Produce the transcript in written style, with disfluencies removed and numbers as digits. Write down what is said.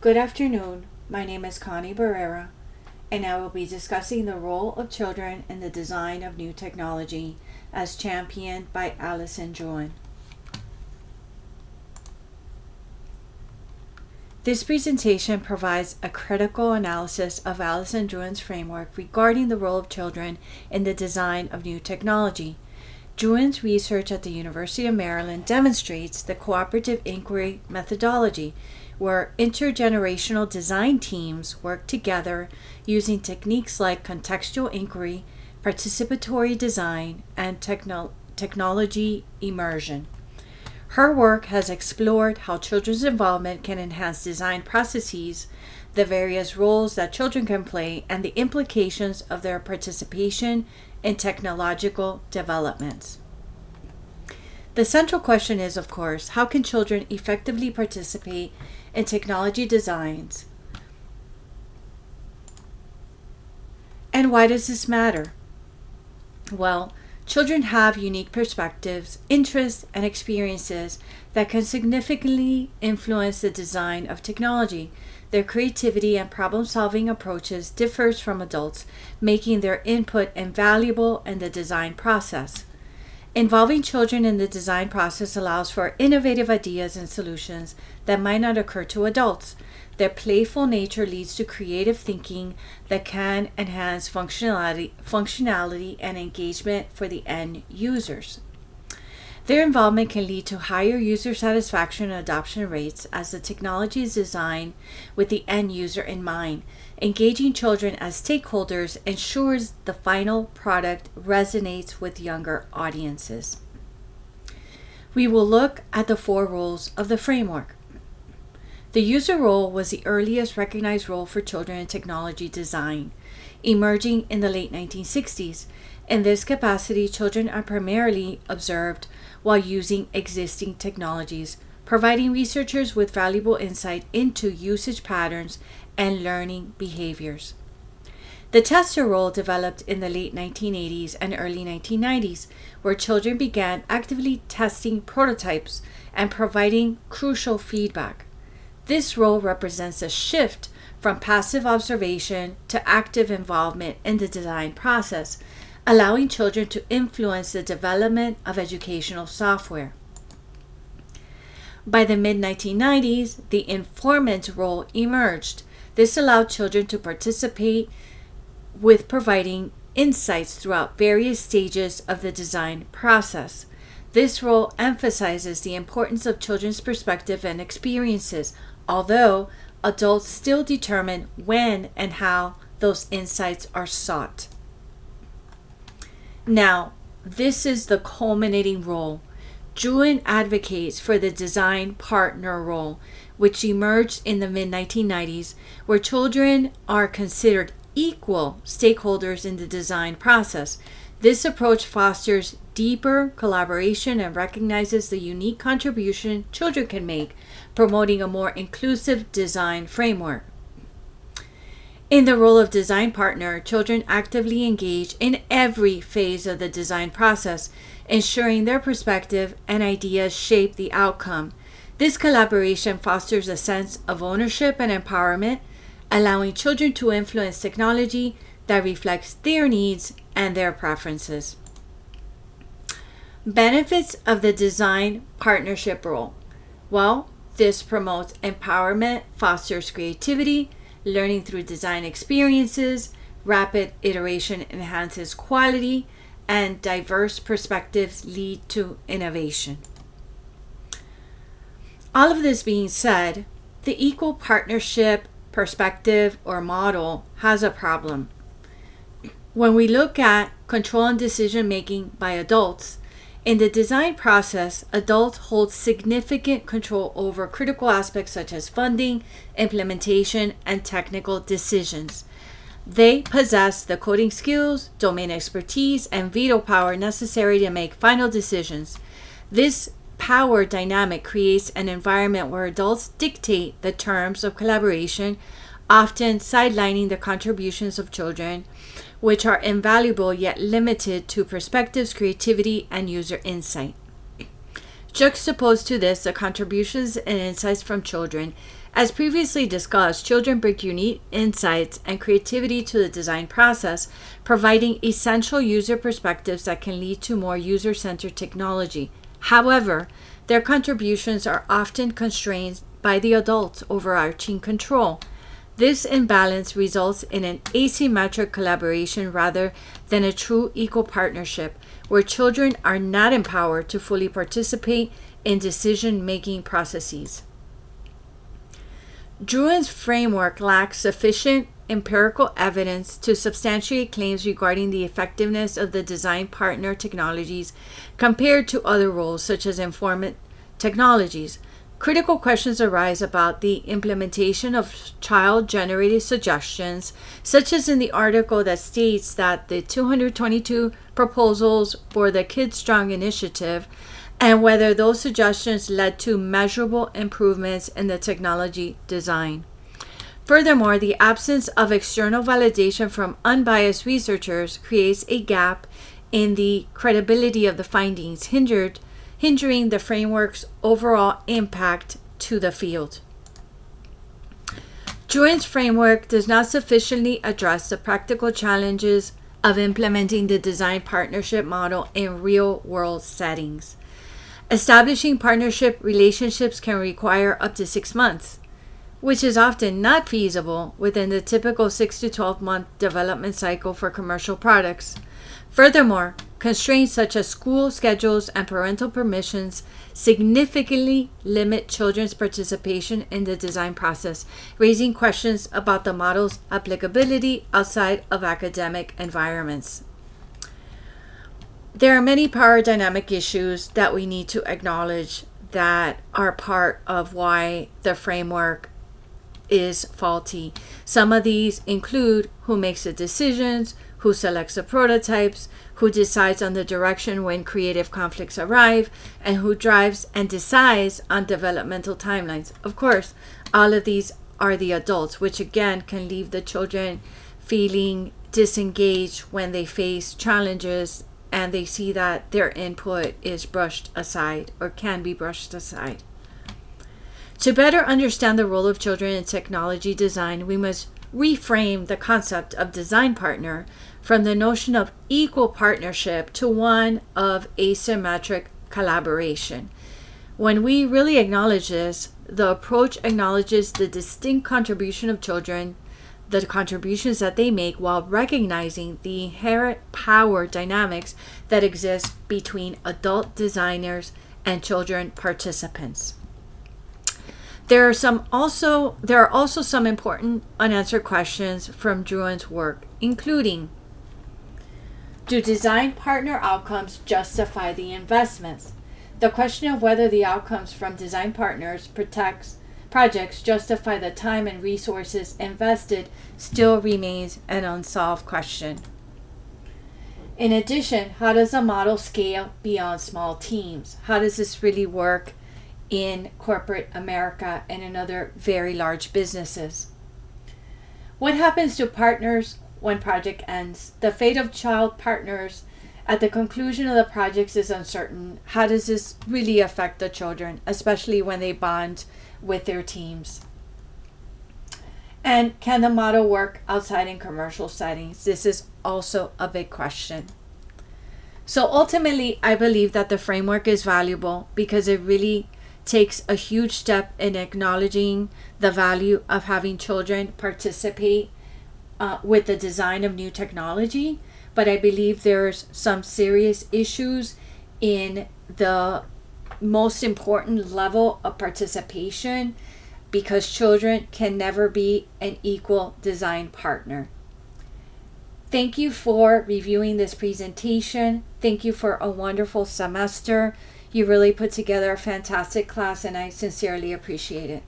Good afternoon. My name is Connie Barrera, and I will be discussing the role of children in the design of new technology as championed by Allison Druin. This presentation provides a critical analysis of Allison Druin's framework regarding the role of children in the design of new technology. Druin's research at the University of Maryland demonstrates the cooperative inquiry methodology, where intergenerational design teams work together using techniques like contextual inquiry, participatory design, and technology immersion. Her work has explored how children's involvement can enhance design processes, the various roles that children can play, and the implications of their participation in technological developments. The central question is, of course, how can children effectively participate in technology designs? And why does this matter? Well, children have unique perspectives, interests, and experiences that can significantly influence the design of technology. Their creativity and problem-solving approaches differs from adults, making their input invaluable in the design process. Involving children in the design process allows for innovative ideas and solutions that might not occur to adults. Their playful nature leads to creative thinking that can enhance functionality and engagement for the end users. Their involvement can lead to higher user satisfaction and adoption rates as the technology is designed with the end user in mind. Engaging children as stakeholders ensures the final product resonates with younger audiences. We will look at the 4 roles of the framework. The user role was the earliest recognized role for children in technology design, emerging in the late 1960s. In this capacity, children are primarily observed while using existing technologies, providing researchers with valuable insight into usage patterns and learning behaviors. The tester role developed in the late 1980s and early 1990s, where children began actively testing prototypes and providing crucial feedback. This role represents a shift from passive observation to active involvement in the design process, allowing children to influence the development of educational software. By the mid-1990s, the informant role emerged. This allowed children to participate with providing insights throughout various stages of the design process. This role emphasizes the importance of children's perspective and experiences, although adults still determine when and how those insights are sought. Now, this is the culminating role. Druin advocates for the design partner role, which emerged in the mid-1990s, where children are considered equal stakeholders in the design process. This approach fosters deeper collaboration and recognizes the unique contribution children can make, promoting a more inclusive design framework. In the role of design partner, children actively engage in every phase of the design process, ensuring their perspective and ideas shape the outcome. This collaboration fosters a sense of ownership and empowerment, allowing children to influence technology that reflects their needs and their preferences. Benefits of the design partnership role. Well, this promotes empowerment, fosters creativity, learning through design experiences, rapid iteration enhances quality, and diverse perspectives lead to innovation. All of this being said, the equal partnership perspective or model has a problem. When we look at control and decision making by adults, in the design process, adults hold significant control over critical aspects such as funding, implementation, and technical decisions. They possess the coding skills, domain expertise, and veto power necessary to make final decisions. This power dynamic creates an environment where adults dictate the terms of collaboration, often sidelining the contributions of children, which are invaluable yet limited to perspectives, creativity, and user insight. Juxtaposed to this, the contributions and insights from children As previously discussed, children bring unique insights and creativity to the design process, providing essential user perspectives that can lead to more user-centered technology. However, their contributions are often constrained by the adult's overarching control. This imbalance results in an asymmetric collaboration rather than a true equal partnership, where children are not empowered to fully participate in decision-making processes. Druin's framework lacks sufficient empirical evidence to substantiate claims regarding the effectiveness of the design partner technologies compared to other roles such as informant technologies. Critical questions arise about the implementation of child-generated suggestions, such as in the article that states that the 222 proposals for the Kids Strong initiative, and whether those suggestions led to measurable improvements in the technology design. Furthermore, the absence of external validation from unbiased researchers creates a gap in the credibility of the findings, hindering the framework's overall impact to the field. Druin's framework does not sufficiently address the practical challenges of implementing the design partnership model in real-world settings. Establishing partnership relationships can require up to 6 months, which is often not feasible within the typical 6 to 12-month development cycle for commercial products. Furthermore, constraints such as school schedules and parental permissions significantly limit children's participation in the design process, raising questions about the model's applicability outside of academic environments. There are many power dynamic issues that we need to acknowledge that are part of why the framework is faulty. Some of these include who makes the decisions, who selects the prototypes, who decides on the direction when creative conflicts arrive, and who drives and decides on developmental timelines. Of course, all of these are the adults, which again can leave the children feeling disengaged when they face challenges and they see that their input is brushed aside or can be brushed aside. To better understand the role of children in technology design, we must reframe the concept of design partner from the notion of equal partnership to one of asymmetric collaboration. When we really acknowledge this, the approach acknowledges the distinct contribution of children, the contributions that they make, while recognizing the inherent power dynamics that exist between adult designers and children participants. There are also some important unanswered questions from Druin's work, including: do design partner outcomes justify the investments? The question of whether the outcomes from design partners projects justify the time and resources invested still remains an unsolved question. In addition, how does a model scale beyond small teams? How does this really work in corporate America and in other very large businesses? What happens to partners when project ends? The fate of child partners at the conclusion of the projects is uncertain. How does this really affect the children, especially when they bond with their teams? And can the model work outside in commercial settings? This is also a big question. So ultimately, I believe that the framework is valuable because it really takes a huge step in acknowledging the value of having children participate with the design of new technology. But I believe there's some serious issues in the most important level of participation, because children can never be an equal design partner. Thank you for reviewing this presentation. Thank you for a wonderful semester. You really put together a fantastic class, and I sincerely appreciate it.